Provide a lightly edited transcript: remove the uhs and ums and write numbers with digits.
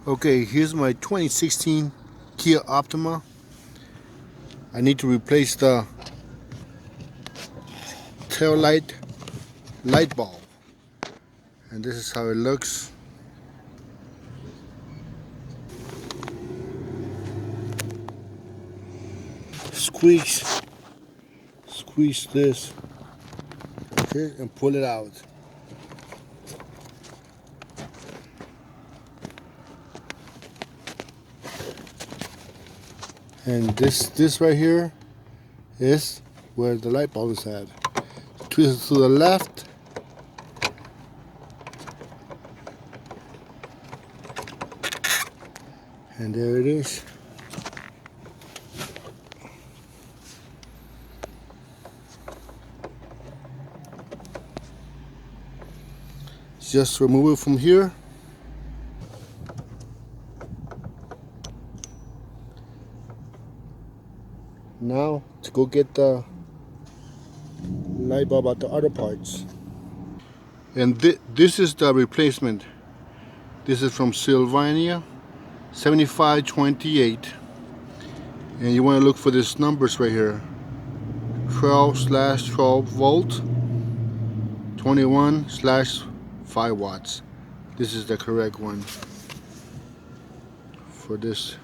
Okay, here's my 2016 Kia Optima. I need to replace the tail light bulb, and this is how it looks. Squeeze this, okay, and pull it out. And this right here is where the light bulb is at. Twist it to the left, and there it is. Just remove it from here. Now to go get the light bulb out the other parts. And this is the replacement. This is from Sylvania, 7528. And you want to look for these numbers right here. 12/12 volt, 21/5 watts. This is the correct one for this